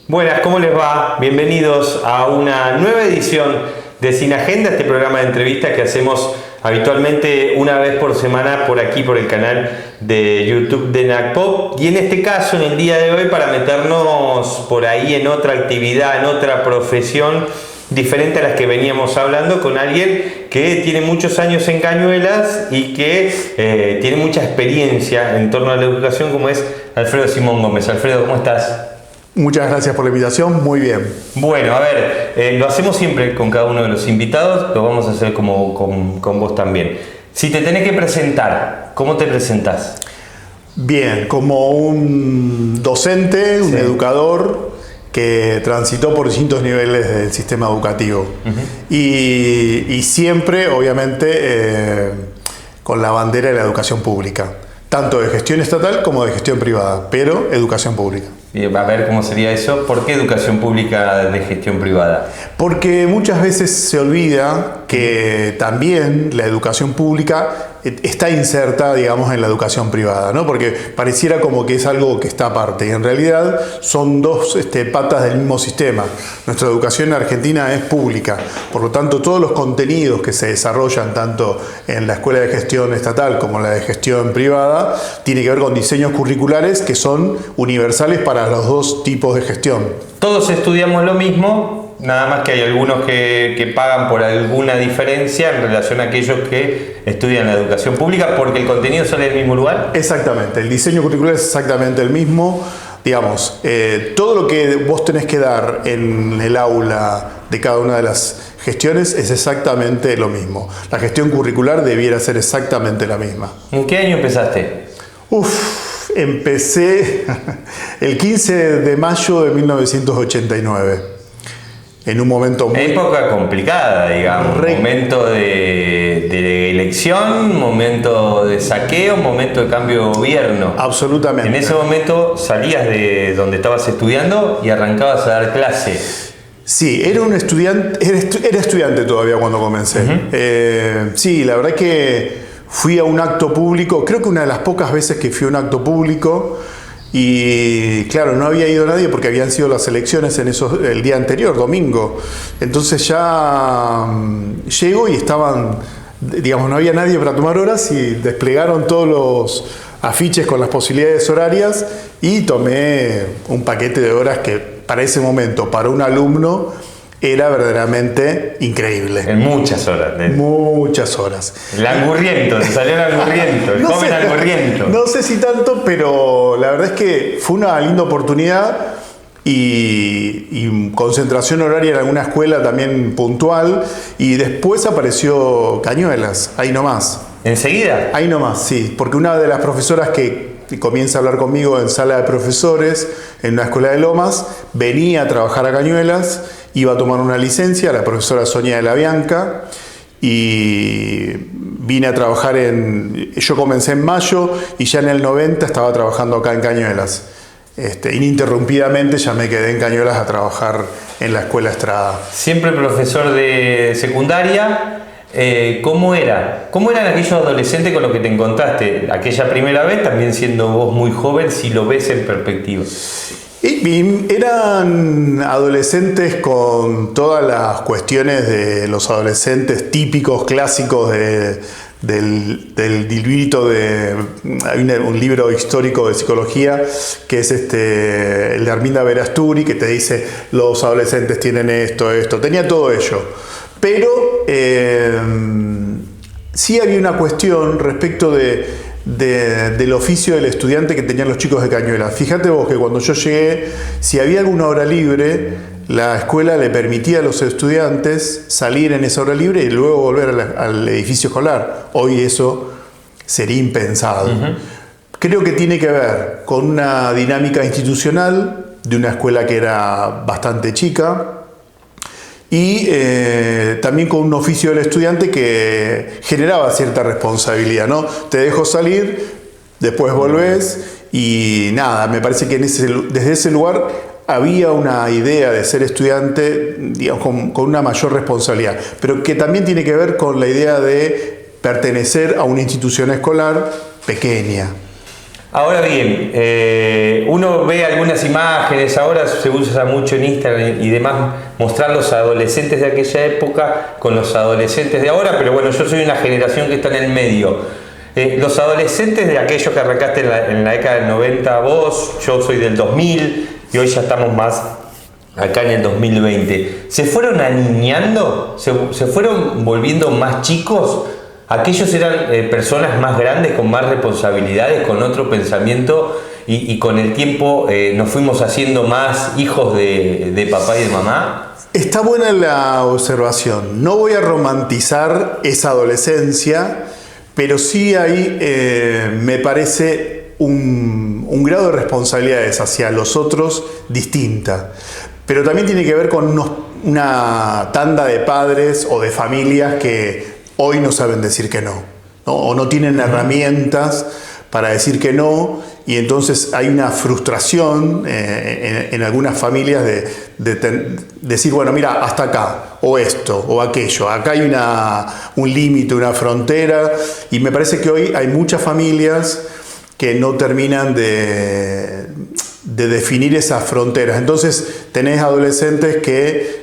Buenas, ¿cómo les va? Bienvenidos a una nueva edición de Sin Agenda, este programa de entrevistas que hacemos habitualmente una vez por semana por aquí, por el canal de YouTube de NACPOP. Y en este caso, en el día de hoy, para meternos por ahí en otra actividad, en otra profesión diferente a las que veníamos hablando, con alguien que tiene muchos años en Cañuelas y que tiene mucha experiencia en torno a la educación, como es Alfredo Simón Gómez. Alfredo, ¿cómo estás? Muchas gracias por la invitación, muy bien. Bueno, a ver, lo hacemos siempre con cada uno de los invitados, lo vamos a hacer como con vos también. Si te tenés que presentar, ¿cómo te presentás? Bien, como un docente, un educador que transitó por distintos niveles del sistema educativo. Y siempre, obviamente, con la bandera de la educación pública, tanto de gestión estatal como de gestión privada, pero educación pública. A ver cómo sería eso. ¿Por qué educación pública de gestión privada? Porque muchas veces se olvida que también la educación pública está inserta, digamos, en la educación privada, ¿no? Porque pareciera como que es algo que está aparte, y en realidad son dos patas del mismo sistema. Nuestra educación en Argentina es pública, por lo tanto todos los contenidos que se desarrollan tanto en la escuela de gestión estatal como en la de gestión privada tienen que ver con diseños curriculares que son universales para los dos tipos de gestión. Todos estudiamos lo mismo, nada más que hay algunos que pagan por alguna diferencia en relación a aquellos que estudian la educación pública, porque el contenido sale del mismo lugar. Exactamente, el diseño curricular es exactamente el mismo. Digamos, todo lo que vos tenés que dar en el aula de cada una de las gestiones es exactamente lo mismo. La gestión curricular debiera ser exactamente la misma. ¿En qué año empezaste? Empecé el 15 de mayo de 1989. En un momento muy... Época complicada, digamos. Momento de elección, momento de saqueo, momento de cambio de gobierno. Absolutamente. En ese momento salías de donde estabas estudiando y arrancabas a dar clase. Sí, era un estudiante, era estudiante todavía cuando comencé. Sí, la verdad que fui a un acto público, creo que una de las pocas veces que fui a un acto público, y claro, no había ido nadie porque habían sido las elecciones el día anterior, domingo. Entonces ya llego y estaban, digamos, no había nadie para tomar horas y desplegaron todos los afiches con las posibilidades horarias y tomé un paquete de horas que para ese momento, para un alumno, era verdaderamente increíble. En muchas horas. Muchas horas. El angurriento, te salió el angurriento, el joven angurriento. No sé si tanto, pero la verdad es que fue una linda oportunidad y concentración horaria en alguna escuela también puntual. Y después apareció Cañuelas, ahí nomás. ¿Enseguida? Ahí nomás, sí. Porque una de las profesoras que comienza a hablar conmigo en sala de profesores en una escuela de Lomas venía a trabajar a Cañuelas. Iba a tomar una licencia, la profesora Sonia de la Bianca, y vine a trabajar yo comencé en mayo y ya en el 90 estaba trabajando acá en Cañuelas. Ininterrumpidamente ya me quedé en Cañuelas a trabajar en la escuela Estrada. Siempre profesor de secundaria. ¿Cómo era? ¿Cómo eran aquellos adolescentes con los que te encontraste aquella primera vez, también siendo vos muy joven, si lo ves en perspectiva? Y eran adolescentes con todas las cuestiones de los adolescentes típicos, clásicos del librito hay un libro histórico de psicología que es el de Arminda Verasturi, que te dice los adolescentes tienen esto, tenía todo ello. Pero sí había una cuestión respecto del oficio del estudiante que tenían los chicos de Cañuelas. Fíjate vos que cuando yo llegué, si había alguna hora libre, la escuela le permitía a los estudiantes salir en esa hora libre y luego volver al edificio escolar. Hoy eso sería impensado. Creo que tiene que ver con una dinámica institucional de una escuela que era bastante chica, y también con un oficio del estudiante que generaba cierta responsabilidad, ¿no? Te dejo salir, después volvés Y nada, me parece que desde ese lugar había una idea de ser estudiante, digamos, con una mayor responsabilidad, pero que también tiene que ver con la idea de pertenecer a una institución escolar pequeña. Ahora bien, uno ve algunas imágenes, ahora se usa mucho en Instagram y demás, mostrar los adolescentes de aquella época con los adolescentes de ahora, pero bueno, yo soy una generación que está en el medio. Los adolescentes de aquellos que arrancaste en la década del 90 vos, yo soy del 2000 y hoy ya estamos más acá en el 2020. ¿Se fueron aniñando? ¿Se fueron volviendo más chicos? Aquellos eran personas más grandes, con más responsabilidades, con otro pensamiento y con el tiempo nos fuimos haciendo más hijos de papá y de mamá. Está buena la observación. No voy a romantizar esa adolescencia, pero sí ahí me parece un grado de responsabilidades hacia los otros distinta. Pero también tiene que ver con una tanda de padres o de familias que hoy no saben decir que no, o no tienen herramientas para decir que no, y entonces hay una frustración en algunas familias de decir, bueno, mira, hasta acá, o esto, o aquello, acá hay un límite, una frontera, y me parece que hoy hay muchas familias que no terminan de definir esas fronteras. Entonces tenés adolescentes que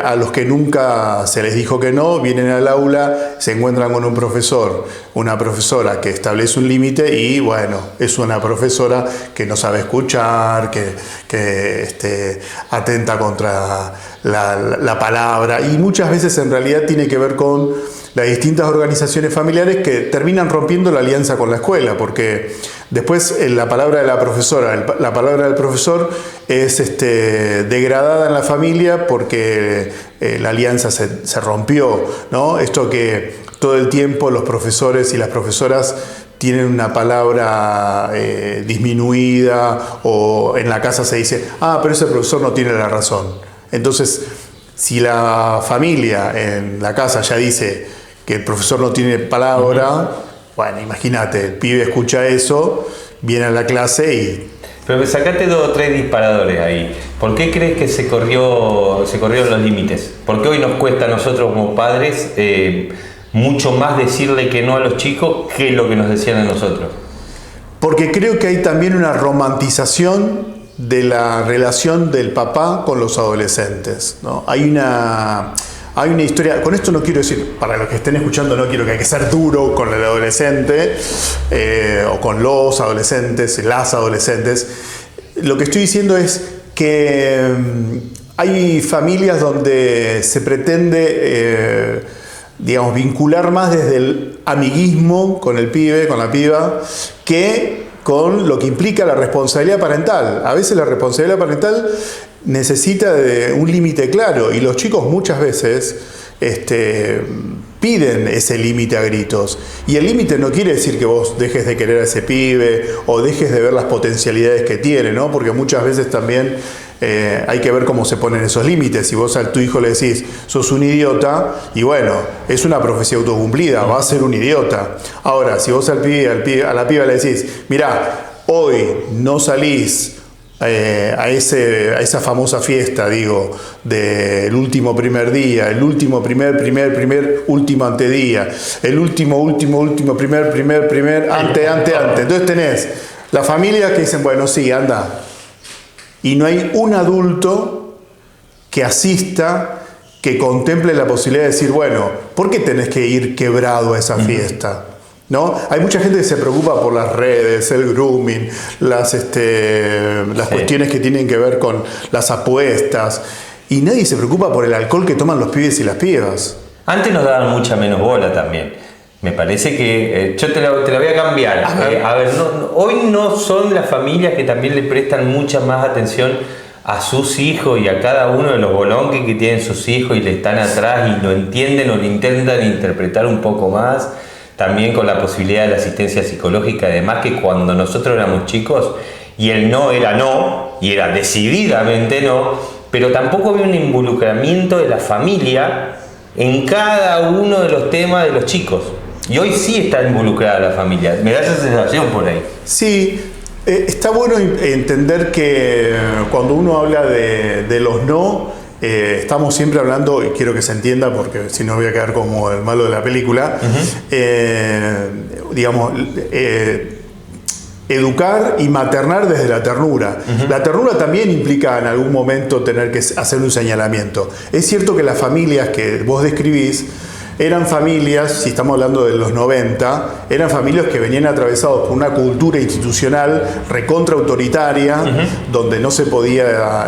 a los que nunca se les dijo que no, vienen al aula, se encuentran con un profesor, una profesora que establece un límite y bueno, es una profesora que no sabe escuchar, que atenta contra la palabra, y muchas veces en realidad tiene que ver con las distintas organizaciones familiares que terminan rompiendo la alianza con la escuela, porque después la palabra de la profesora, la palabra del profesor es degradada en la familia porque la alianza se rompió, ¿no? Esto que todo el tiempo los profesores y las profesoras tienen una palabra disminuida, o en la casa se dice, pero ese profesor no tiene la razón. Entonces, si la familia en la casa ya dice que el profesor no tiene palabra, bueno, imagínate, el pibe escucha eso, viene a la clase y... Pero sacaste 2 o 3 disparadores ahí. ¿Por qué crees que se corrieron los límites? ¿Por qué hoy nos cuesta a nosotros como padres mucho más decirle que no a los chicos que lo que nos decían a nosotros? Porque creo que hay también una romantización de la relación del papá con los adolescentes, ¿no? Hay una historia, con esto no quiero decir, para los que estén escuchando, no quiero que hay que ser duro con el adolescente o con los adolescentes, las adolescentes. Lo que estoy diciendo es que hay familias donde se pretende, digamos, vincular más desde el amiguismo con el pibe, con la piba, que con lo que implica la responsabilidad parental. A veces la responsabilidad parental necesita de un límite claro, y los chicos muchas veces piden ese límite a gritos. Y el límite no quiere decir que vos dejes de querer a ese pibe o dejes de ver las potencialidades que tiene, ¿no? Porque muchas veces también hay que ver cómo se ponen esos límites. Si vos a tu hijo le decís, sos un idiota, y bueno, es una profecía autocumplida, va a ser un idiota. Ahora, si vos a la piba le decís, mirá, hoy no salís a esa famosa fiesta, digo, del último primer día, el último primer último antedía, el último primer ante. Entonces tenés la familia que dicen, bueno, sí, anda. Y no hay un adulto que asista, que contemple la posibilidad de decir, bueno, ¿por qué tenés que ir quebrado a esa fiesta? ¿No? Hay mucha gente que se preocupa por las redes, el grooming, las cuestiones que tienen que ver con las apuestas, y nadie se preocupa por el alcohol que toman los pibes y las pibas. Antes nos daban mucha menos bola también. Me parece que yo te la voy a cambiar. Hoy no son las familias que también le prestan mucha más atención a sus hijos y a cada uno de los bolonques que tienen sus hijos y le están atrás y lo entienden o lo intentan interpretar un poco más. También con la posibilidad de la asistencia psicológica, además, que cuando nosotros éramos chicos y el no era no, y era decididamente no, pero tampoco había un involucramiento de la familia en cada uno de los temas de los chicos. Y hoy sí está involucrada la familia. Me da esa sensación por ahí. Sí, Está bueno entender que cuando uno habla de los no, estamos siempre hablando, y quiero que se entienda porque si no voy a quedar como el malo de la película, digamos, educar y maternar desde la ternura. La ternura también implica en algún momento tener que hacer un señalamiento. Es cierto que las familias que vos describís eran familias, si estamos hablando de los 90, eran familias que venían atravesados por una cultura institucional recontra autoritaria, donde no se podía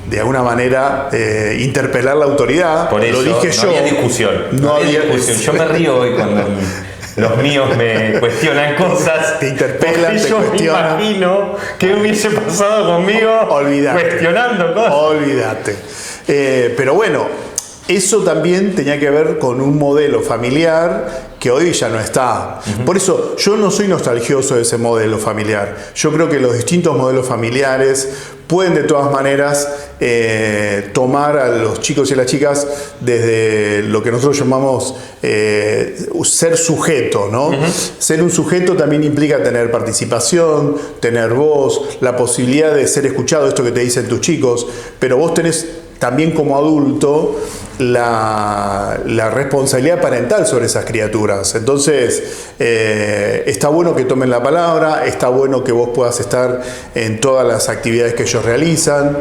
de alguna manera interpelar la autoridad. Por eso, lo dije no había discusión. No había discusión. Yo me río hoy cuando los míos me cuestionan cosas. Te interpelan, te yo cuestionan. Me imagino qué hubiese pasado conmigo cuestionando cosas. Olvídate. Pero bueno, eso también tenía que ver con un modelo familiar que hoy ya no está. Por eso yo no soy nostalgioso de ese modelo familiar. Yo creo que los distintos modelos familiares pueden de todas maneras tomar a los chicos y a las chicas desde lo que nosotros llamamos ser sujeto, ¿no? Ser un sujeto también implica tener participación, tener voz, la posibilidad de ser escuchado, esto que te dicen tus chicos, pero vos tenés también como adulto la responsabilidad parental sobre esas criaturas. Entonces, está bueno que tomen la palabra, está bueno que vos puedas estar en todas las actividades que ellos realizan,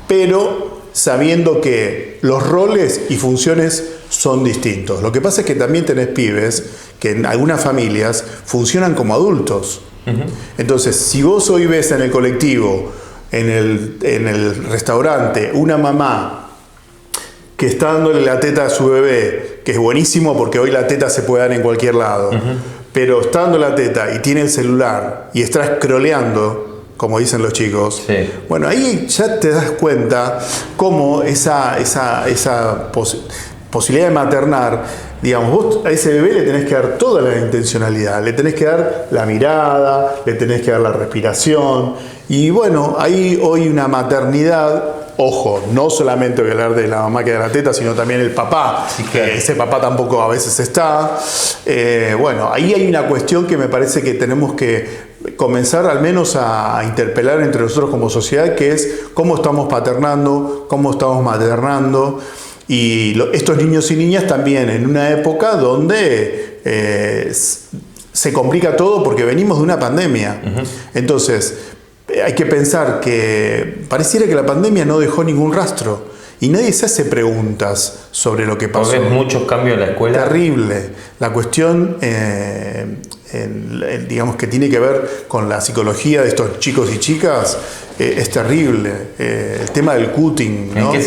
pero sabiendo que los roles y funciones son distintos. Lo que pasa es que también tenés pibes que en algunas familias funcionan como adultos. Entonces, si vos hoy ves en el colectivo, en el restaurante, una mamá que está dándole la teta a su bebé, que es buenísimo porque hoy la teta se puede dar en cualquier lado, pero está dando la teta y tiene el celular y está scrolleando, como dicen los chicos, bueno, ahí ya te das cuenta cómo esa posibilidad de maternar, digamos, vos a ese bebé le tenés que dar toda la intencionalidad, le tenés que dar la mirada, le tenés que dar la respiración, y bueno, hay hoy una maternidad, ojo, no solamente voy a hablar de la mamá que da la teta, sino también el papá, que ese papá tampoco a veces está, bueno, ahí hay una cuestión que me parece que tenemos que comenzar al menos a interpelar entre nosotros como sociedad, que es cómo estamos paternando, cómo estamos maternando. Y estos niños y niñas también en una época donde se complica todo porque venimos de una pandemia. Entonces, hay que pensar que pareciera que la pandemia no dejó ningún rastro y nadie se hace preguntas sobre lo que pasó. ¿Ves muchos cambios en la escuela? Terrible. La cuestión, digamos, que tiene que ver con la psicología de estos chicos y chicas es terrible. El tema del cutting, ¿no? ¿En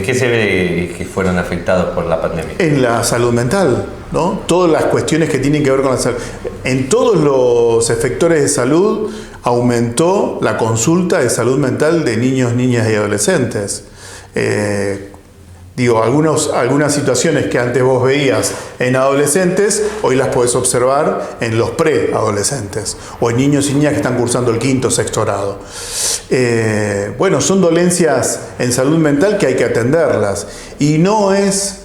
qué se ve que fueron afectados por la pandemia? En la salud mental, ¿no? Todas las cuestiones que tienen que ver con la salud. En todos los efectores de salud aumentó la consulta de salud mental de niños, niñas y adolescentes. Digo, algunas situaciones que antes vos veías en adolescentes, hoy las podés observar en los preadolescentes o en niños y niñas que están cursando el quinto o sexto grado. Bueno, son dolencias en salud mental que hay que atenderlas y no es,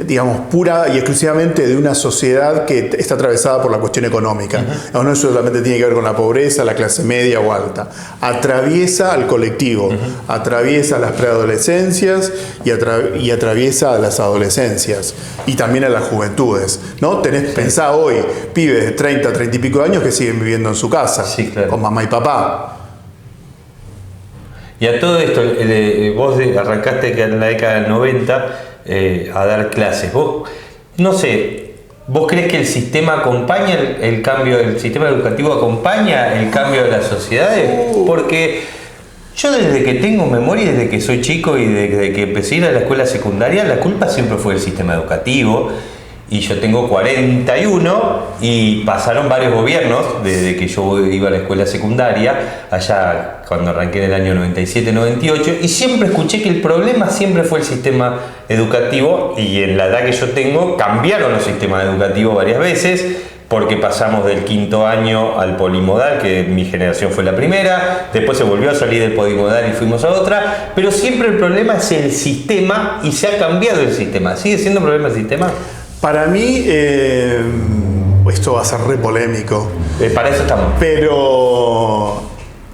digamos, pura y exclusivamente de una sociedad que está atravesada por la cuestión económica. No solamente tiene que ver con la pobreza, la clase media o alta. Atraviesa al colectivo, atraviesa las preadolescencias y atraviesa a las adolescencias y también a las juventudes, ¿no? Pensá hoy, pibes de 30, 30 y pico de años que siguen viviendo en su casa, con mamá y papá. Y a todo esto, vos arrancaste que en la década del 90 a dar clases. Vos, no sé, ¿vos crees que el sistema acompaña el cambio, el sistema educativo acompaña el cambio de las sociedades? Porque yo desde que tengo memoria, desde que soy chico y desde que empecé a ir a la escuela secundaria, la culpa siempre fue del sistema educativo. Y yo tengo 41 y pasaron varios gobiernos desde que yo iba a la escuela secundaria, allá cuando arranqué en el año 97-98, y siempre escuché que el problema siempre fue el sistema educativo, y en la edad que yo tengo cambiaron los sistemas educativos varias veces, porque pasamos del quinto año al polimodal, que mi generación fue la primera, después se volvió a salir del polimodal y fuimos a otra, pero siempre el problema es el sistema y se ha cambiado el sistema. ¿Sigue siendo un problema el sistema? Para mí, esto va a ser re polémico. Para eso estamos. Pero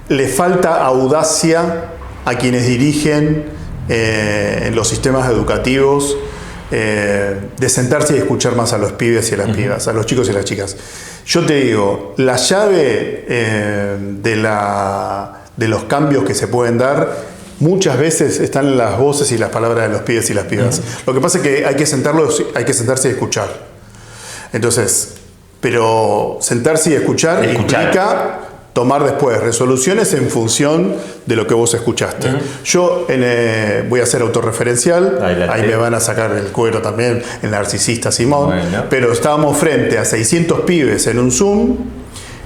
le falta audacia a quienes dirigen los sistemas educativos, de sentarse y escuchar más a los pibes y a las pibas, a los chicos y a las chicas. Yo te digo, la llave de los cambios que se pueden dar muchas veces están en las voces y las palabras de los pibes y las pibas. Lo que pasa es que hay que sentarse y escuchar. Entonces, pero sentarse y escuchar implica tomar después resoluciones en función de lo que vos escuchaste. Yo voy a ser autorreferencial, ahí me van a sacar el cuero también, el narcisista Simón, pero estábamos frente a 600 pibes en un Zoom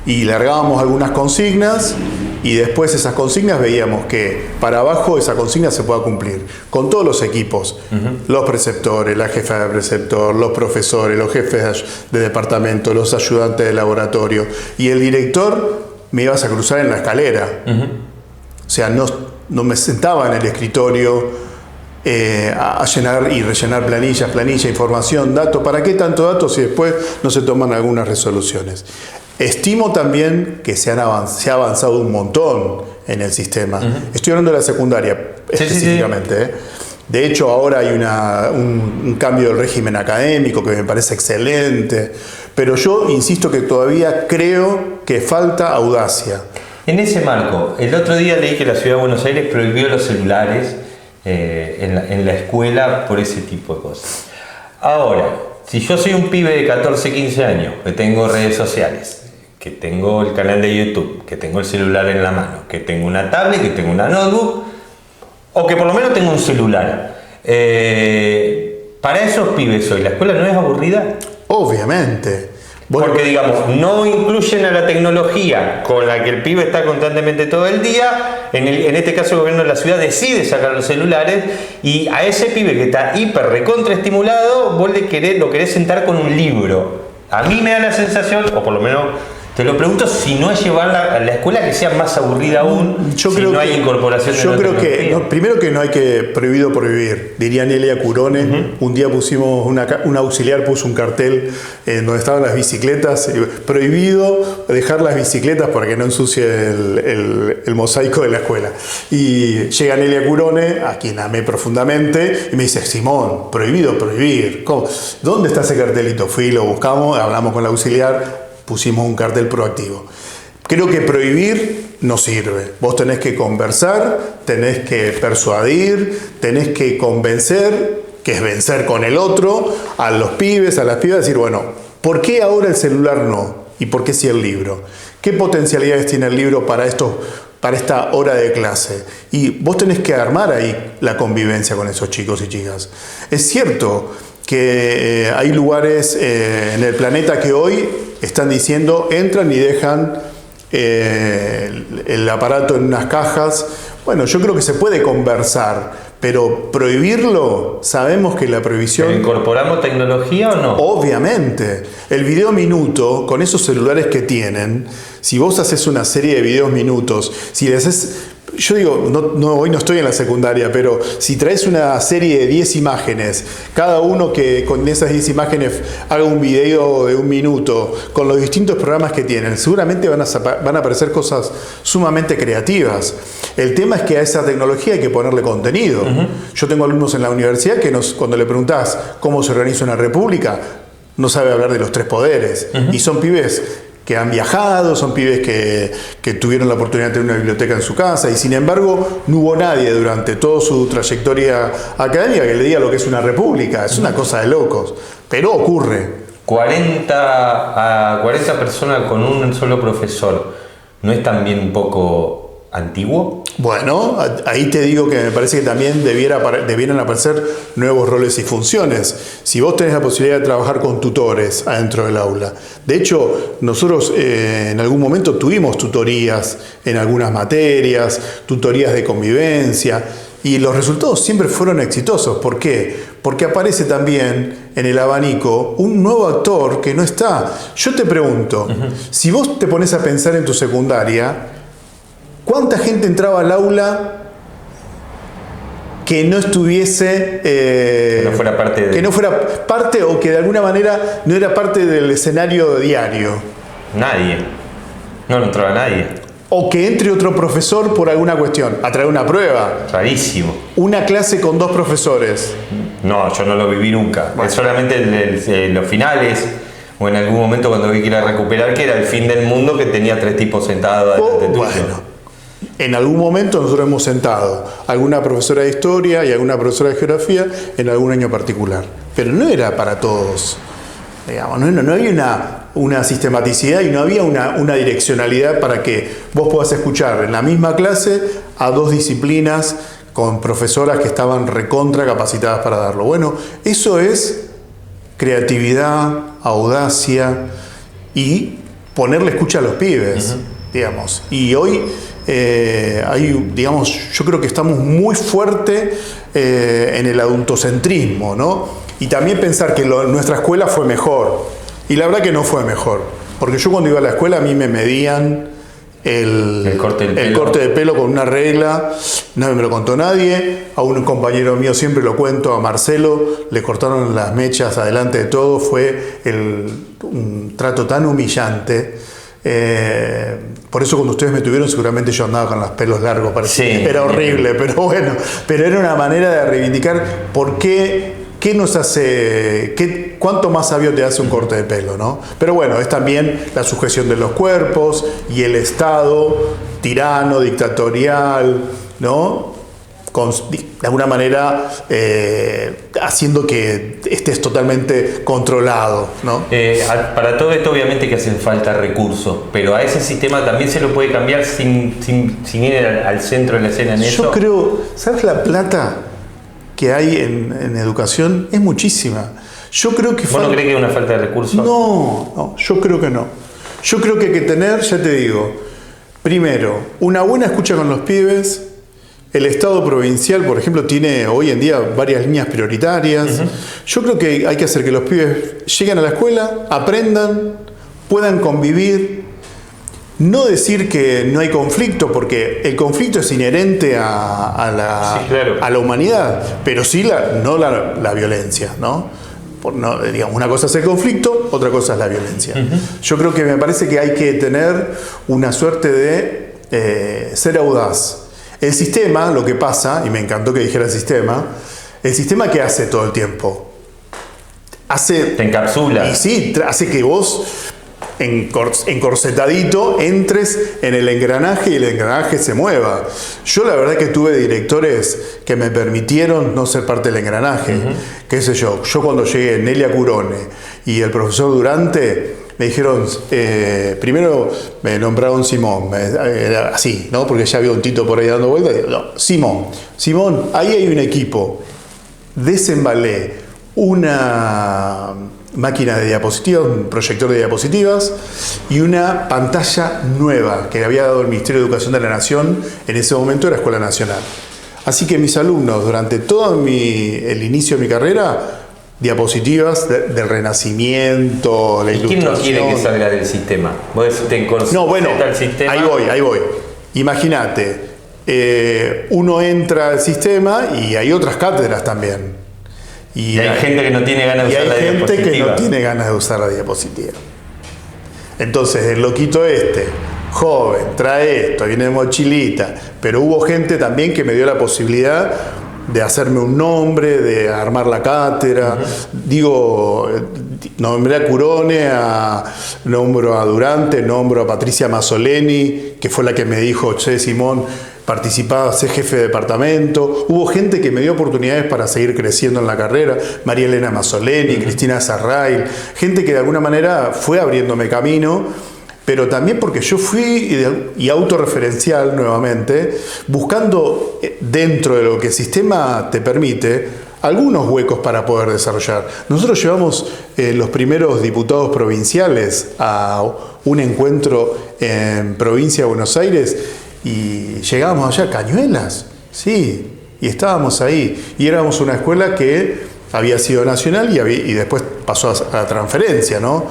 y largábamos algunas consignas y después esas consignas veíamos que para abajo esa consigna se pueda cumplir con todos los equipos, los preceptores, la jefa de preceptor, los profesores, los jefes de departamento, los ayudantes de laboratorio y el director. Me ibas a cruzar en la escalera. O sea, no me sentaba en el escritorio a llenar y rellenar planilla, información, datos. ¿Para qué tanto datos si después no se toman algunas resoluciones? Estimo también que se ha avanzado un montón en el sistema. Estoy hablando de la secundaria específicamente. Sí. De hecho, ahora hay un cambio del régimen académico que me parece excelente, pero yo insisto que todavía creo que falta audacia. En ese marco, el otro día leí que la Ciudad de Buenos Aires prohibió los celulares en la escuela por ese tipo de cosas. Ahora, si yo soy un pibe de 14, 15 años, que tengo redes sociales, que tengo el canal de YouTube, que tengo el celular en la mano, que tengo una tablet, que tengo una notebook, o que por lo menos tengo un celular. Para esos pibes hoy, ¿la escuela no es aburrida? Obviamente. Porque, digamos, no incluyen a la tecnología con la que el pibe está constantemente todo el día. En este caso, el gobierno de la ciudad decide sacar los celulares y a ese pibe que está hiper recontraestimulado, vos lo querés sentar con un libro. A mí me da la sensación, o por lo menos te lo pregunto, si no es llevarla a la escuela que sea más aburrida aún, no hay incorporación de la tecnología. Yo creo que, primero que no hay que prohibir, diría Nelia Curone. Un día pusimos, un auxiliar puso un cartel donde estaban las bicicletas, prohibido dejar las bicicletas para que no ensucie el mosaico de la escuela. Y llega Nelia Curone, a quien amé profundamente, y me dice, Simón, prohibido prohibir. ¿Cómo? ¿Dónde está ese cartelito? Fui, lo buscamos, hablamos con el auxiliar, pusimos un cartel proactivo. Creo que prohibir no sirve. Vos tenés que conversar, tenés que persuadir, tenés que convencer, que es vencer con el otro, a los pibes, a las pibas, decir, bueno, ¿por qué ahora el celular no? ¿Y por qué sí el libro? ¿Qué potencialidades tiene el libro para esta hora de clase? Y vos tenés que armar ahí la convivencia con esos chicos y chicas. Es cierto que hay lugares en el planeta que hoy están diciendo, entran y dejan el aparato en unas cajas. Bueno, yo creo que se puede conversar, pero prohibirlo, sabemos que la prohibición... ¿Pero incorporamos tecnología o no? Obviamente. El video minuto, con esos celulares que tienen, si vos haces una serie de videos minutos, si le haces... Yo digo, hoy no estoy en la secundaria, pero si traes una serie de 10 imágenes, cada uno que con esas 10 imágenes haga un video de 1 minuto, con los distintos programas que tienen, seguramente van a aparecer cosas sumamente creativas. El tema es que a esa tecnología hay que ponerle contenido. Yo tengo alumnos en la universidad que cuando le preguntás cómo se organiza una república, no sabe hablar de los 3 poderes. Y son pibes que han viajado, son pibes que tuvieron la oportunidad de tener una biblioteca en su casa y sin embargo no hubo nadie durante toda su trayectoria académica que le diga lo que es una república. Es una cosa de locos, pero ocurre. 40 personas con un solo profesor, ¿no es también un poco antiguo? Bueno, ahí te digo que me parece que también debieran aparecer nuevos roles y funciones. Si vos tenés la posibilidad de trabajar con tutores adentro del aula. De hecho, nosotros en algún momento tuvimos tutorías en algunas materias, tutorías de convivencia, y los resultados siempre fueron exitosos. ¿Por qué? Porque aparece también en el abanico un nuevo actor que no está. Yo te pregunto, si vos te pones a pensar en tu secundaria, ¿cuánta gente entraba al aula que no estuviese... que no fuera parte que no fuera parte o que de alguna manera no era parte del escenario diario. Nadie. No entraba nadie. O que entre otro profesor por alguna cuestión, a traer una prueba. Rarísimo. Una clase con 2 profesores. No, yo no lo viví nunca. Bueno. Es solamente los finales, o en algún momento cuando vi que ir a recuperar, que era el fin del mundo, que tenía 3 tipos sentados delante tuyo. Bueno, en algún momento nosotros hemos sentado alguna profesora de historia y alguna profesora de geografía en algún año particular. Pero no era para todos. Digamos, no había una sistematicidad y no había una direccionalidad para que vos puedas escuchar en la misma clase a 2 disciplinas con profesoras que estaban recontra capacitadas para darlo. Bueno, eso es creatividad, audacia y ponerle escucha a los pibes, digamos. Y hoy digamos, yo creo que estamos muy fuerte en el adultocentrismo, ¿no? Y también pensar que nuestra escuela fue mejor. Y la verdad que no fue mejor. Porque yo cuando iba a la escuela a mí me medían el corte de pelo con una regla. No me lo contó nadie. A un compañero mío siempre lo cuento, a Marcelo, le cortaron las mechas adelante de todo. Fue un trato tan humillante. Por eso cuando ustedes me tuvieron seguramente yo andaba con los pelos largos. Parecía. Sí, era horrible, pero bueno. Pero era una manera de reivindicar por qué... ¿Qué nos hace, cuánto más sabio te hace un corte de pelo, ¿no? Pero bueno, es también la sujeción de los cuerpos y el Estado tirano, dictatorial, ¿no? De alguna manera haciendo que estés totalmente controlado, ¿no? Para todo esto obviamente que hacen falta recursos, pero a ese sistema también se lo puede cambiar sin ir al centro de la escena en eso. Yo creo, ¿sabes la plata que hay en educación? Es muchísima. Yo creo que... ¿Vos no crees que es una falta de recursos? No, yo creo que no. Yo creo que hay que tener, ya te digo, primero, una buena escucha con los pibes. El Estado provincial, por ejemplo, tiene hoy en día varias líneas prioritarias. Yo creo que hay que hacer que los pibes lleguen a la escuela, aprendan, puedan convivir. No decir que no hay conflicto, porque el conflicto es inherente a la humanidad, pero sí no la violencia, ¿no? Digamos, una cosa es el conflicto, otra cosa es la violencia. Yo creo que me parece que hay que tener una suerte de ser audaz. El sistema, lo que pasa, y me encantó que dijera el sistema ¿qué hace todo el tiempo? Te encapsula. Y sí, hace que vos... encorsetadito entres en el engranaje y el engranaje se mueva. Yo la verdad que tuve directores que me permitieron no ser parte del engranaje. Qué sé yo cuando llegué, Nelia Curone y el profesor Durante me dijeron, primero me nombraron Simón, era así, ¿no? Porque ya había un Tito por ahí dando vueltas. No, Simón, ahí hay un equipo, desembalé una máquina de diapositivas, un proyector de diapositivas y una pantalla nueva que había dado el Ministerio de Educación de la Nación, en ese momento era Escuela Nacional. Así que mis alumnos, durante todo el inicio de mi carrera, diapositivas del Renacimiento, la ilustración. ¿Quién no quiere que salga del sistema? Vos decís, no, bueno, al sistema. Ahí voy. Imagínate, uno entra al sistema y hay otras cátedras también. Y hay gente que no tiene ganas de usar la diapositiva. Y hay gente que no tiene ganas de usar la diapositiva. Entonces, el loquito joven, trae esto, viene de mochilita. Pero hubo gente también que me dio la posibilidad de hacerme un nombre, de armar la cátedra. Nombré a Curone, nombro a Durante, nombro a Patricia Mazzoleni, que fue la que me dijo, che, Simón, participaba, ser jefe de departamento. Hubo gente que me dio oportunidades para seguir creciendo en la carrera. María Elena Mazzoleni, Cristina Sarrail, gente que de alguna manera fue abriéndome camino, pero también porque yo fui y autorreferencial nuevamente, buscando dentro de lo que el sistema te permite algunos huecos para poder desarrollar. Nosotros llevamos los primeros diputados provinciales a un encuentro en provincia de Buenos Aires y llegábamos allá, Cañuelas, sí, y estábamos ahí. Y éramos una escuela que había sido nacional y después pasó a transferencia, ¿no?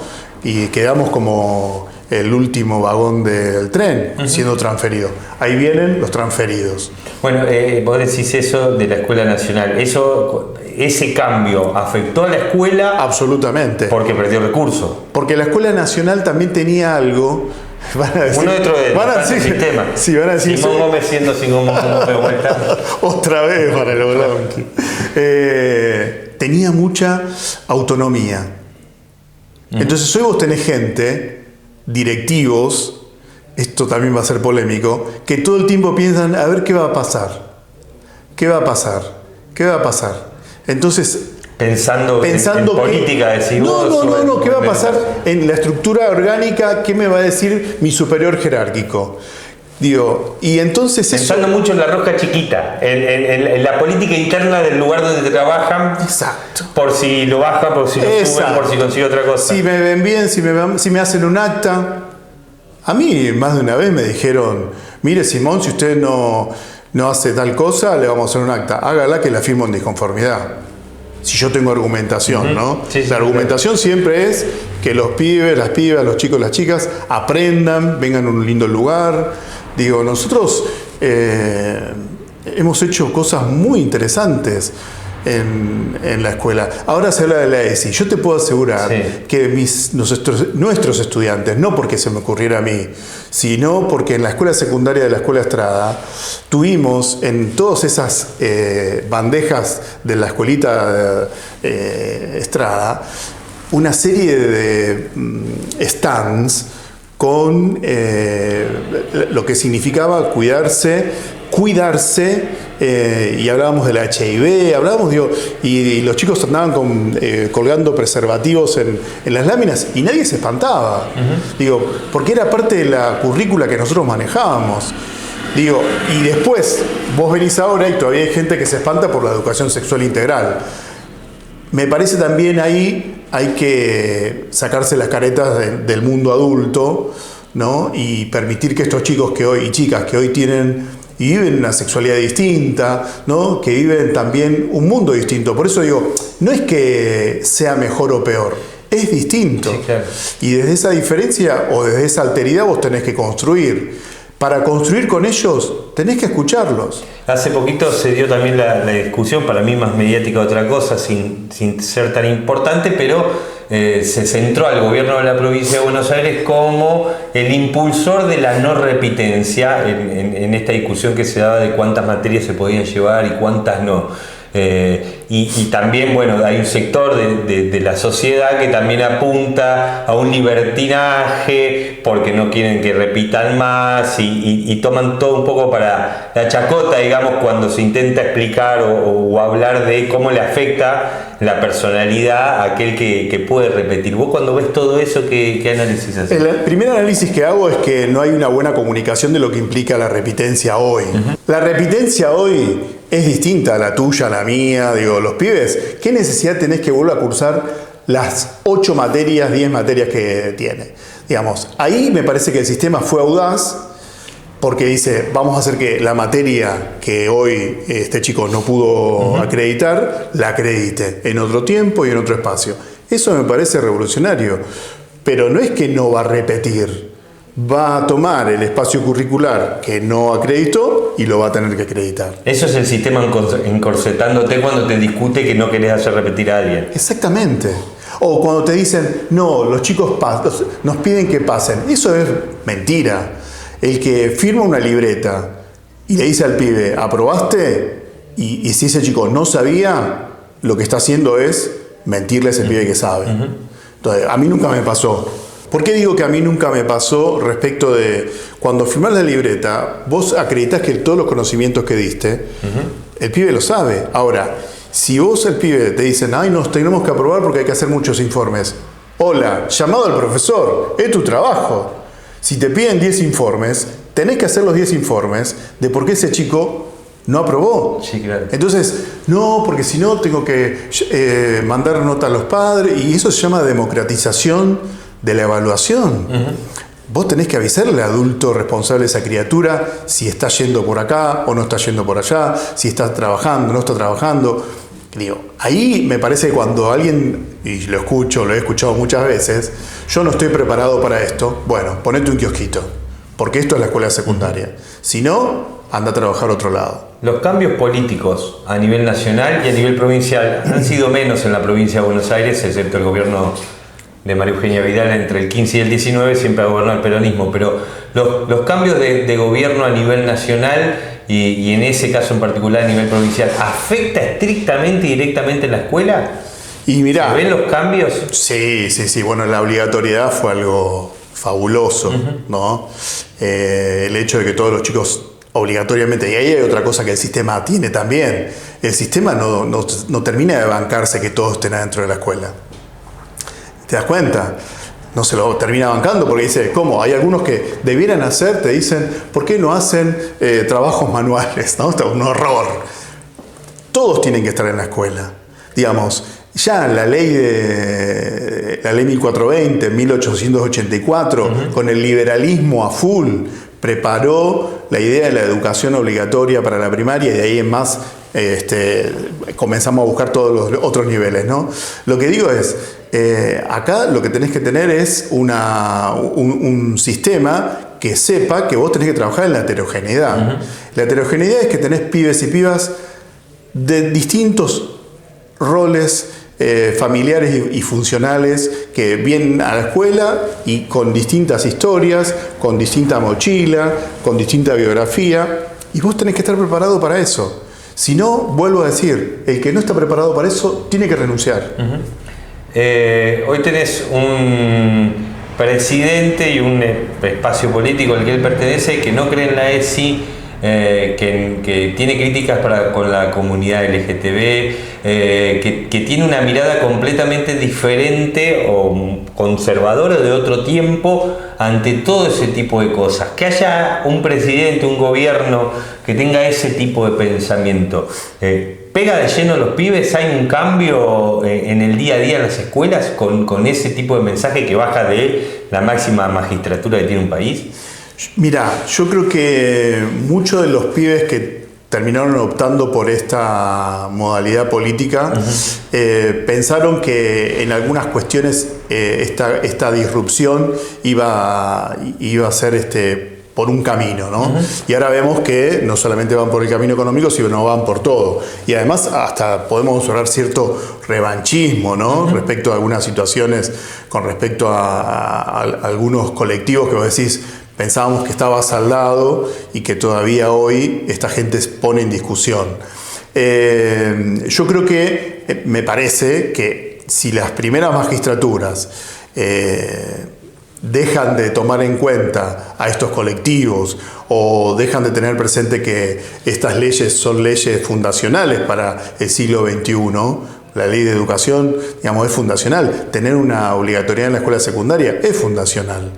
Y quedamos como el último vagón del tren siendo transferido. Ahí vienen los transferidos. Bueno, vos decís eso de la Escuela Nacional. ¿Ese cambio afectó a la escuela? Absolutamente. Porque perdió recursos. Porque la Escuela Nacional también tenía algo. Van a decir, uno dentro del sistema. Sí, van a decir. Simón Gómez siendo Simón Gómez de vuelta. Otra vez para el Blanqui. Tenía mucha autonomía. Entonces hoy vos tenés gente, directivos, esto también va a ser polémico, que todo el tiempo piensan, a ver qué va a pasar. ¿Qué va a pasar? ¿Qué va a pasar? Entonces... Pensando en política, decís vos. No, ¿qué va a pasar en la estructura orgánica? ¿Qué me va a decir mi superior jerárquico? Digo, y entonces pensando mucho en la rosca chiquita, en la política interna del lugar donde trabajan. Exacto. Por si lo baja, por si lo suben, por si consigue otra cosa. Si me ven bien, si me hacen un acta. A mí más de una vez me dijeron, mire Simón, si usted no hace tal cosa, le vamos a hacer un acta. Hágala que la firmo en disconformidad. Si yo tengo argumentación, ¿no? Sí, la argumentación siempre es que los pibes, las pibas, los chicos, las chicas aprendan, vengan a un lindo lugar. Digo, nosotros hemos hecho cosas muy interesantes en la escuela. Ahora se habla de la ESI. Yo te puedo asegurar que nuestros estudiantes, no porque se me ocurriera a mí, sino porque en la escuela secundaria de la Escuela Estrada tuvimos en todas esas bandejas de la escuelita Estrada una serie de stands con lo que significaba cuidarse, y hablábamos del HIV, y los chicos andaban colgando preservativos en las láminas y nadie se espantaba. Porque era parte de la currícula que nosotros manejábamos. Y después vos venís ahora y todavía hay gente que se espanta por la educación sexual integral. Me parece también ahí hay que sacarse las caretas del mundo adulto, ¿no? Y permitir que estos chicos y chicas que hoy tienen y viven una sexualidad distinta, ¿no? Que viven también un mundo distinto. Por eso digo, no es que sea mejor o peor, es distinto. Sí, claro. Y desde esa diferencia o desde esa alteridad vos tenés que construir. Para construir con ellos, tenés que escucharlos. Hace poquito se dio también la discusión, para mí más mediática otra cosa, sin ser tan importante, pero se centró al gobierno de la provincia de Buenos Aires como el impulsor de la no repitencia en esta discusión que se daba de cuántas materias se podían llevar y cuántas no. Y también, bueno, hay un sector de la sociedad que también apunta a un libertinaje porque no quieren que repitan más y toman todo un poco para la chacota, digamos, cuando se intenta explicar o hablar de cómo le afecta la personalidad a aquel que puede repetir. Vos cuando ves todo eso, ¿qué análisis haces? El primer análisis que hago es que no hay una buena comunicación de lo que implica la repitencia hoy. La repitencia hoy es distinta a la tuya, a la mía. Los pibes, ¿qué necesidad tenés que volver a cursar las 8 materias, 10 materias que tiene? Ahí me parece que el sistema fue audaz porque dice, vamos a hacer que la materia que hoy este chico no pudo acreditar, la acredite en otro tiempo y en otro espacio. Eso me parece revolucionario, pero no es que no va a repetir. Va a tomar el espacio curricular que no acreditó y lo va a tener que acreditar. Eso es el sistema encorsetándote cuando te discute que no querés hacer repetir a alguien. Exactamente. O cuando te dicen, no, los chicos nos piden que pasen. Eso es mentira. El que firma una libreta y le dice al pibe, ¿aprobaste? Y si ese chico no sabía, lo que está haciendo es mentirle a ese pibe que sabe. Entonces, a mí nunca me pasó. ¿Por qué digo que a mí nunca me pasó respecto de cuando firmás la libreta, vos acreditás que todos los conocimientos que diste, el pibe lo sabe? Ahora, si vos el pibe te dicen, ay, nos tenemos que aprobar porque hay que hacer muchos informes. Hola, llamado al profesor, es tu trabajo. Si te piden 10 informes, tenés que hacer los 10 informes de por qué ese chico no aprobó. Sí, claro. Entonces, no, porque si no tengo que mandar nota a los padres, y eso se llama democratización de la evaluación. Vos tenés que avisarle al adulto responsable de esa criatura si está yendo por acá o no está yendo por allá, si está trabajando o no está trabajando. Ahí me parece que cuando alguien y lo he escuchado muchas veces, yo no estoy preparado para esto, bueno, ponete un kiosquito, porque esto es la escuela secundaria. Si no, anda a trabajar a otro lado. Los cambios políticos a nivel nacional y a nivel provincial han sido menos en la provincia de Buenos Aires, excepto el gobierno de María Eugenia Vidal entre el 15 y el 19, siempre ha gobernado el peronismo, pero los cambios de gobierno a nivel nacional y en ese caso en particular a nivel provincial, ¿afecta estrictamente y directamente en la escuela? Y mirá, ¿Se ven los cambios? Sí. Bueno, la obligatoriedad fue algo fabuloso, ¿no? El hecho de que todos los chicos obligatoriamente, y ahí hay otra cosa que el sistema tiene también, el sistema no termina de bancarse que todos estén adentro de la escuela. ¿Te das cuenta? No se lo termina bancando porque dice, ¿cómo? Hay algunos que debieran hacer, te dicen, ¿por qué no hacen trabajos manuales? ¿No? Está un horror. Todos tienen que estar en la escuela. Digamos, ya la ley 1420, 1884, con el liberalismo a full, preparó la idea de la educación obligatoria para la primaria y de ahí en más comenzamos a buscar todos los otros niveles, ¿no? Lo que digo es, acá lo que tenés que tener es un sistema que sepa que vos tenés que trabajar en la heterogeneidad. La heterogeneidad es que tenés pibes y pibas de distintos roles familiares y funcionales que vienen a la escuela y con distintas historias, con distinta mochila, con distinta biografía, y vos tenés que estar preparado para eso. Si no, vuelvo a decir, el que no está preparado para eso tiene que renunciar. Hoy tenés un presidente y un espacio político al que él pertenece que no cree en la ESI, que tiene críticas con la comunidad LGTB, que tiene una mirada completamente diferente o conservadora de otro tiempo ante todo ese tipo de cosas. Que haya un presidente, un gobierno que tenga ese tipo de pensamiento, ¿pega de lleno a los pibes? ¿Hay un cambio en el día a día en las escuelas con ese tipo de mensaje que baja de la máxima magistratura que tiene un país? Mira, yo creo que muchos de los pibes que terminaron optando por esta modalidad política pensaron que en algunas cuestiones esta disrupción iba a ser por un camino, ¿no? Y ahora vemos que no solamente van por el camino económico, sino van por todo. Y además hasta podemos observar cierto revanchismo, ¿no? Respecto a algunas situaciones, con respecto a algunos colectivos que vos decís, pensábamos que estaba saldado y que todavía hoy esta gente pone en discusión. Yo creo que, me parece que si las primeras magistraturas dejan de tomar en cuenta a estos colectivos o dejan de tener presente que estas leyes son leyes fundacionales para el siglo XXI, la ley de educación, digamos, es fundacional. Tener una obligatoriedad en la escuela secundaria es fundacional.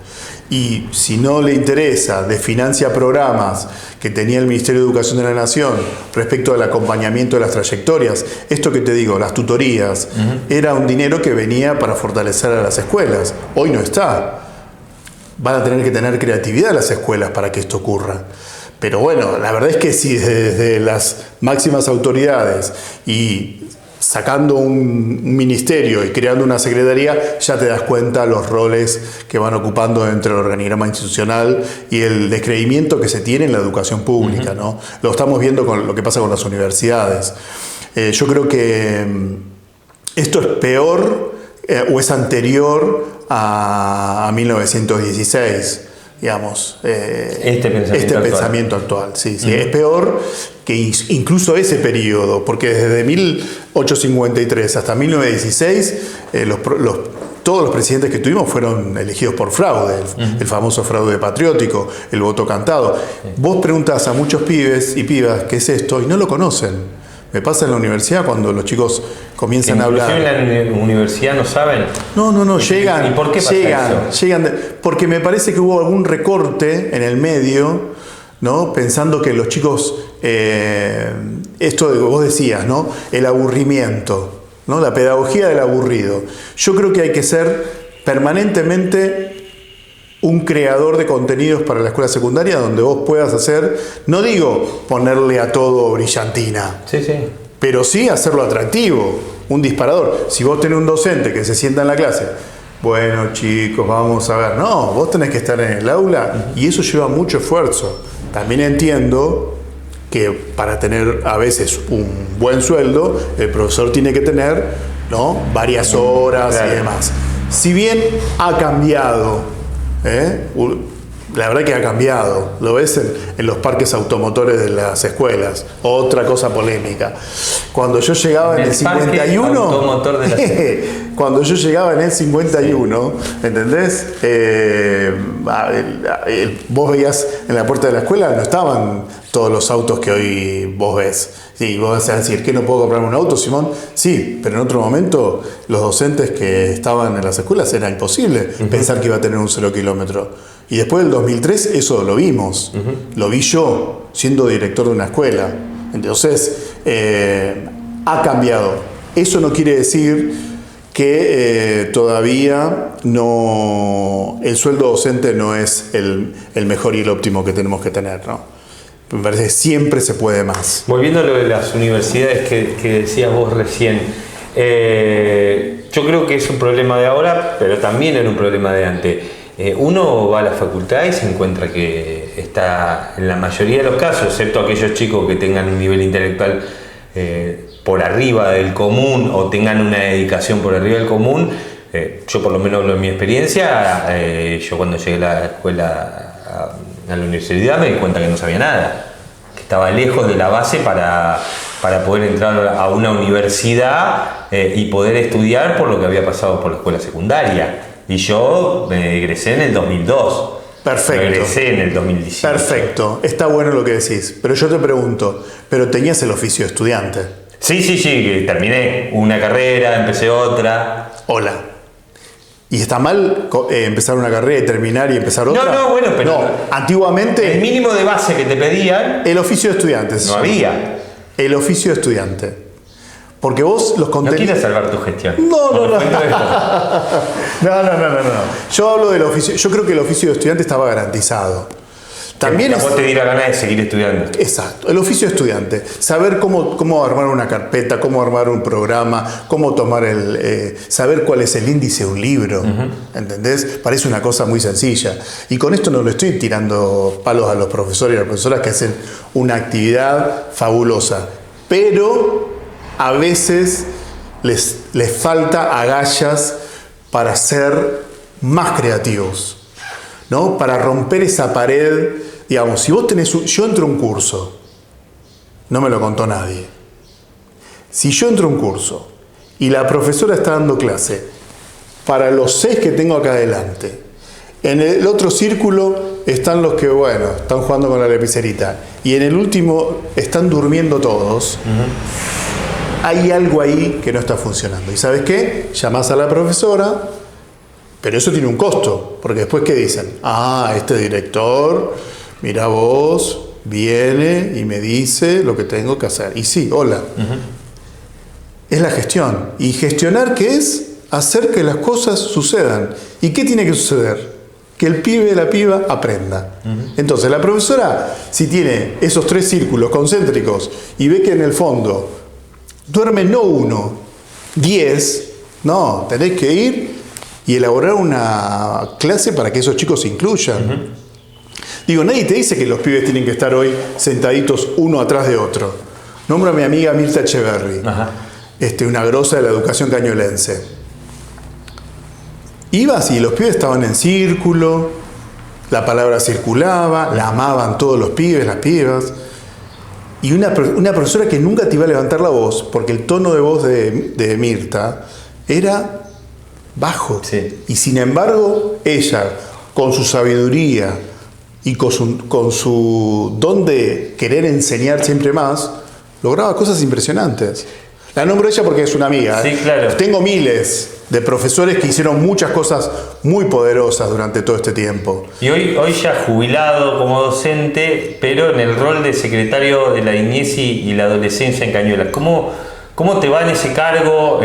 Y si no le interesa, desfinancia programas que tenía el Ministerio de Educación de la Nación respecto al acompañamiento de las trayectorias. Esto que te digo, las tutorías, era un dinero que venía para fortalecer a las escuelas. Hoy no está. Van a tener que tener creatividad las escuelas para que esto ocurra. Pero bueno, la verdad es que si desde las máximas autoridades y sacando un ministerio y creando una secretaría, ya te das cuenta los roles que van ocupando dentro del organigrama institucional y el descreimiento que se tiene en la educación pública, ¿no? Lo estamos viendo con lo que pasa con las universidades. Yo creo que esto es peor o es anterior a 1916. Digamos, este pensamiento actual. Sí. Es peor que incluso ese periodo, porque desde 1853 hasta 1916 todos los presidentes que tuvimos fueron elegidos por fraude, el famoso fraude patriótico, el voto cantado. Vos preguntás a muchos pibes y pibas qué es esto y no lo conocen. Me pasa en la universidad cuando los chicos comienzan a hablar. ¿En la universidad no saben? No, llegan. ¿Y por qué pasa eso? Llegan porque me parece que hubo algún recorte en el medio, ¿no? Pensando que los chicos, esto que vos decías, ¿no? El aburrimiento, ¿no? La pedagogía del aburrido. Yo creo que hay que ser permanentemente un creador de contenidos para la escuela secundaria donde vos puedas hacer, no digo ponerle a todo brillantina, sí, pero sí hacerlo atractivo. un disparador. Si vos tenés un docente que se sienta en la clase, bueno chicos, vamos a ver. No, vos tenés que estar en el aula y eso lleva mucho esfuerzo. También entiendo que para tener a veces un buen sueldo, el profesor tiene que tener, ¿no?, varias horas y demás. Si bien ha cambiado, la verdad que ha cambiado, lo ves en los parques automotores de las escuelas, otra cosa polémica. Cuando yo llegaba en el 51, cuando yo llegaba en el 51, ¿entendés? Vos veías en la puerta de la escuela, no estaban todos los autos que hoy vos ves. Sí, vos vas a decir, ¿qué no puedo comprarme un auto, Simón? Sí, pero en otro momento los docentes que estaban en las escuelas era imposible pensar que iba a tener un 0 kilómetro. Y después del 2003 eso lo vimos, lo vi yo siendo director de una escuela. Entonces, ha cambiado. Eso no quiere decir que todavía no, el sueldo docente no es el mejor y el óptimo que tenemos que tener, ¿no? Me parece que siempre se puede más. Volviendo a lo de las universidades que decías vos recién, yo creo que es un problema de ahora, pero también era un problema de antes. Uno va a la facultad y se encuentra que está, en la mayoría de los casos, excepto aquellos chicos que tengan un nivel intelectual por arriba del común o tengan una dedicación por arriba del común, yo por lo menos hablo de mi experiencia, yo cuando llegué a la escuela, a la universidad, me di cuenta que no sabía nada, que estaba lejos de la base para poder entrar a una universidad y poder estudiar por lo que había pasado por la escuela secundaria. Y yo me egresé en el 2002. Perfecto. Me egresé en el 2018. Perfecto. Está bueno lo que decís. Pero yo te pregunto, ¿pero tenías el oficio de estudiante? Sí, que terminé una carrera, empecé otra. Hola. ¿Y está mal empezar una carrera y terminar y empezar otra? No, bueno, pero... No, antiguamente... El mínimo de base que te pedían... El oficio de estudiante. No había. El oficio de estudiante. Porque vos los contenidos... No quieres salvar tu gestión. No. Yo hablo del oficio. Yo creo que el oficio de estudiante estaba garantizado. También vos te diera ganas de seguir estudiando. Exacto. El oficio de estudiante. Saber cómo armar una carpeta, cómo armar un programa, cómo tomar saber cuál es el índice de un libro. ¿Entendés? Parece una cosa muy sencilla. Y con esto no le estoy tirando palos a los profesores y a las profesoras que hacen una actividad fabulosa. Pero a veces les falta agallas para ser más creativos, ¿no? Para romper esa pared. Digamos, si vos tenés yo entro a un curso, no me lo contó nadie. Si yo entro a un curso y la profesora está dando clase para los 6 que tengo acá adelante, en el otro círculo están los que, bueno, están jugando con la lapicerita, y en el último están durmiendo todos, hay algo ahí que no está funcionando. ¿Y sabes qué? Llamás a la profesora, pero eso tiene un costo, porque después ¿qué dicen? Este director, mira vos, viene y me dice lo que tengo que hacer. Y sí, hola. Es la gestión. ¿Y gestionar qué es? Hacer que las cosas sucedan. ¿Y qué tiene que suceder? Que el pibe, la piba, aprenda. Entonces, la profesora, si tiene esos 3 círculos concéntricos y ve que en el fondo duerme no 1, 10, no, tenés que ir y elaborar una clase para que esos chicos se incluyan. Digo, nadie te dice que los pibes tienen que estar hoy sentaditos uno atrás de otro. Nombro a mi amiga Mirta Echeverry, una grosa de la educación cañolense. Ibas y los pibes estaban en círculo, la palabra circulaba, la amaban todos los pibes, las pibas. Y una profesora que nunca te iba a levantar la voz, porque el tono de voz de Mirta era bajo. Sí. Y sin embargo, ella, con su sabiduría y con su don de querer enseñar siempre más, lograba cosas impresionantes. La nombro a ella porque es una amiga. Sí, claro. Tengo miles de profesores que hicieron muchas cosas muy poderosas durante todo este tiempo. Y hoy ya jubilado como docente, pero en el rol de secretario de la niñez y la adolescencia en Cañuelas. ¿Cómo te va en ese cargo?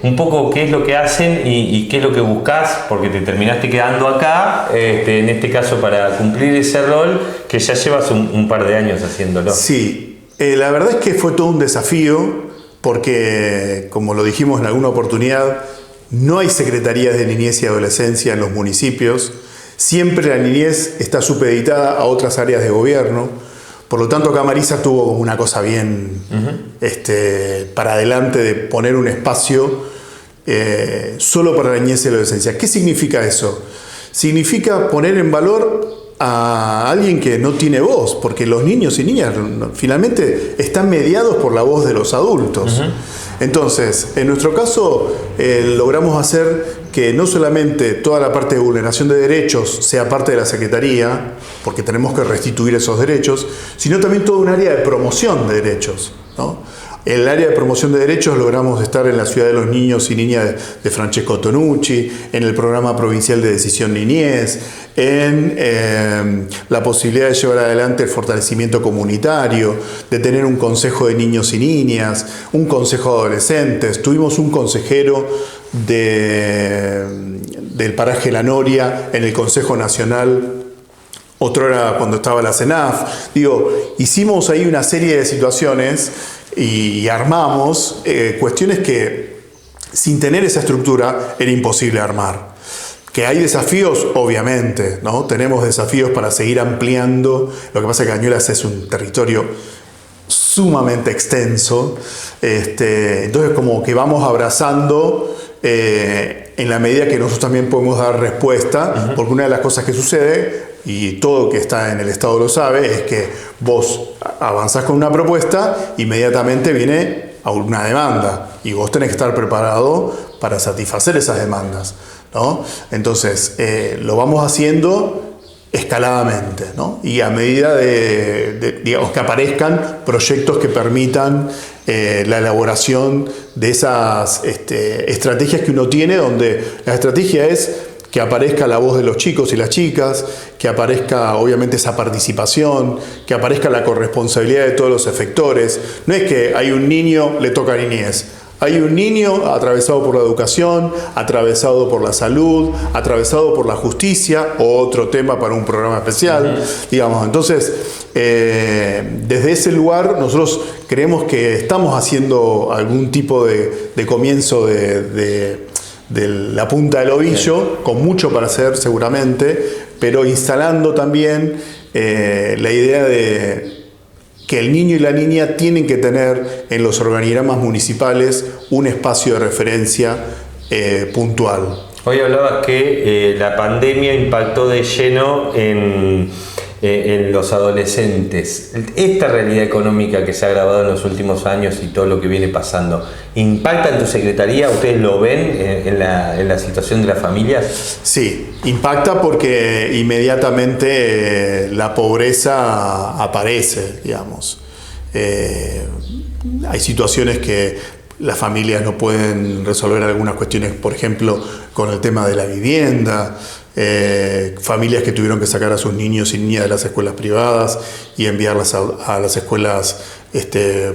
Un poco qué es lo que hacen y qué es lo que buscas, porque te terminaste quedando acá, en este caso para cumplir ese rol que ya llevas un par de años haciéndolo. Sí, la verdad es que fue todo un desafío, porque, como lo dijimos en alguna oportunidad, no hay secretarías de niñez y adolescencia en los municipios. Siempre la niñez está supeditada a otras áreas de gobierno. Por lo tanto, acá Marisa tuvo como una cosa bien para adelante de poner un espacio solo para la niñez y la adolescencia. ¿Qué significa eso? Significa poner en valor a alguien que no tiene voz, porque los niños y niñas finalmente están mediados por la voz de los adultos. Entonces, en nuestro caso, logramos hacer que no solamente toda la parte de vulneración de derechos sea parte de la Secretaría, porque tenemos que restituir esos derechos, sino también todo un área de promoción de derechos, ¿no? En el área de promoción de derechos logramos estar en la Ciudad de los Niños y Niñas de Francesco Tonucci, en el Programa Provincial de Decisión Niñez, en la posibilidad de llevar adelante el fortalecimiento comunitario, de tener un consejo de niños y niñas, un consejo de adolescentes. Tuvimos un consejero del paraje La Noria en el Consejo Nacional, otro era cuando estaba la CENAF. Hicimos ahí una serie de situaciones y armamos cuestiones que sin tener esa estructura era imposible armar. Que hay desafíos, obviamente, ¿no? Tenemos desafíos para seguir ampliando. Lo que pasa es que Cañuelas es un territorio sumamente extenso. Entonces como que vamos abrazando en la medida que nosotros también podemos dar respuesta, porque una de las cosas que sucede, y todo que está en el Estado lo sabe, es que vos avanzás con una propuesta, inmediatamente viene a una demanda, y vos tenés que estar preparado para satisfacer esas demandas, ¿no? Entonces, lo vamos haciendo escaladamente, ¿no? Y a medida digamos, que aparezcan proyectos que permitan la elaboración de esas estrategias que uno tiene, donde la estrategia es que aparezca la voz de los chicos y las chicas, que aparezca obviamente esa participación, que aparezca la corresponsabilidad de todos los efectores. No es que hay un niño, le toca niñez. Hay un niño atravesado por la educación, atravesado por la salud, atravesado por la justicia, otro tema para un programa especial, digamos. Entonces, desde ese lugar nosotros creemos que estamos haciendo algún tipo de comienzo de la punta del ovillo, con mucho para hacer seguramente, pero instalando también la idea de que el niño y la niña tienen que tener en los organigramas municipales un espacio de referencia puntual. Hoy hablabas que la pandemia impactó de lleno en los adolescentes. Esta realidad económica que se ha agravado en los últimos años y todo lo que viene pasando, ¿impacta en tu secretaría? ¿Ustedes lo ven en la situación de las familias? Sí, impacta porque inmediatamente la pobreza aparece, digamos. Hay situaciones que las familias no pueden resolver algunas cuestiones, por ejemplo, con el tema de la vivienda. Familias que tuvieron que sacar a sus niños y niñas de las escuelas privadas y enviarlas a las escuelas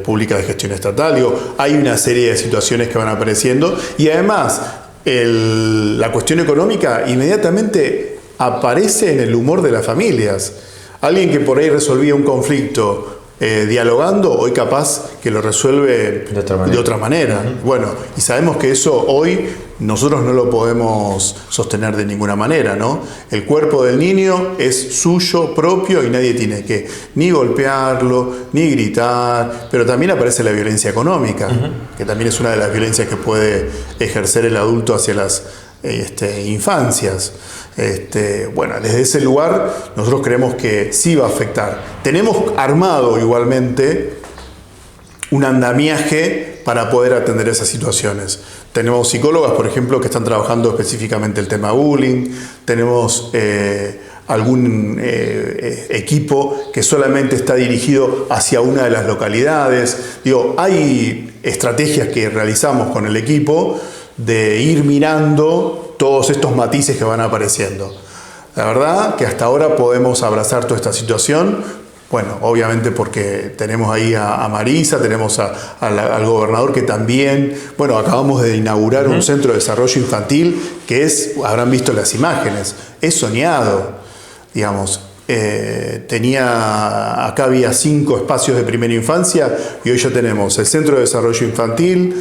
públicas de gestión estatal. Hay una serie de situaciones que van apareciendo y además la cuestión económica inmediatamente aparece en el humor de las familias. Alguien que por ahí resolvía un conflicto dialogando, hoy capaz que lo resuelve de otra manera. Bueno, y sabemos que eso hoy nosotros no lo podemos sostener de ninguna manera, ¿no? El cuerpo del niño es suyo, propio, y nadie tiene que ni golpearlo, ni gritar, pero también aparece la violencia económica, que también es una de las violencias que puede ejercer el adulto hacia las infancias. Bueno, desde ese lugar nosotros creemos que sí va a afectar. Tenemos armado igualmente un andamiaje para poder atender esas situaciones. Tenemos psicólogas, por ejemplo, que están trabajando específicamente el tema bullying. Tenemos algún equipo que solamente está dirigido hacia una de las localidades. Hay estrategias que realizamos con el equipo de ir mirando todos estos matices que van apareciendo. La verdad que hasta ahora podemos abrazar toda esta situación, bueno, obviamente porque tenemos ahí a Marisa, tenemos al gobernador que también, bueno, acabamos de inaugurar un centro de desarrollo infantil que habrán visto las imágenes, es soñado, digamos, acá había 5 espacios de primera infancia y hoy ya tenemos el Centro de Desarrollo Infantil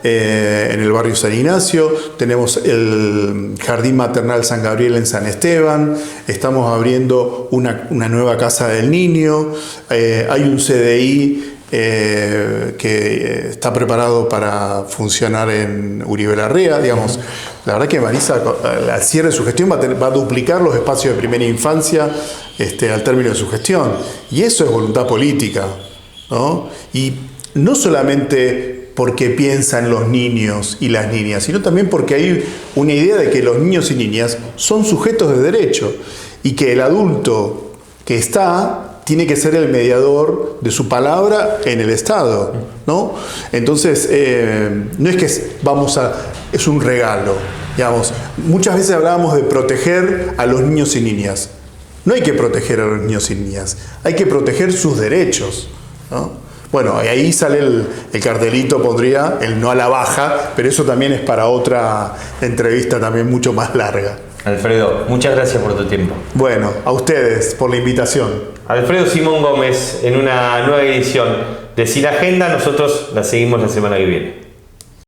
en el barrio San Ignacio, tenemos el Jardín Maternal San Gabriel en San Esteban, estamos abriendo una nueva casa del niño, hay un CDI que está preparado para funcionar en Uribe Larrea, digamos. La verdad que Marisa, al cierre de su gestión, va a duplicar los espacios de primera infancia al término de su gestión. Y eso es voluntad política, ¿no? Y no solamente porque piensa en los niños y las niñas, sino también porque hay una idea de que los niños y niñas son sujetos de derecho y que el adulto que tiene que ser el mediador de su palabra en el Estado, ¿no? Entonces, no es que es un regalo, digamos. Muchas veces hablábamos de proteger a los niños y niñas. No hay que proteger a los niños y niñas, hay que proteger sus derechos, ¿no? Bueno, ahí sale el cartelito, pondría el no a la baja, pero eso también es para otra entrevista también mucho más larga. Alfredo, muchas gracias por tu tiempo. Bueno, a ustedes por la invitación. Alfredo Simón Gómez en una nueva edición de Sin Agenda. Nosotros la seguimos la semana que viene.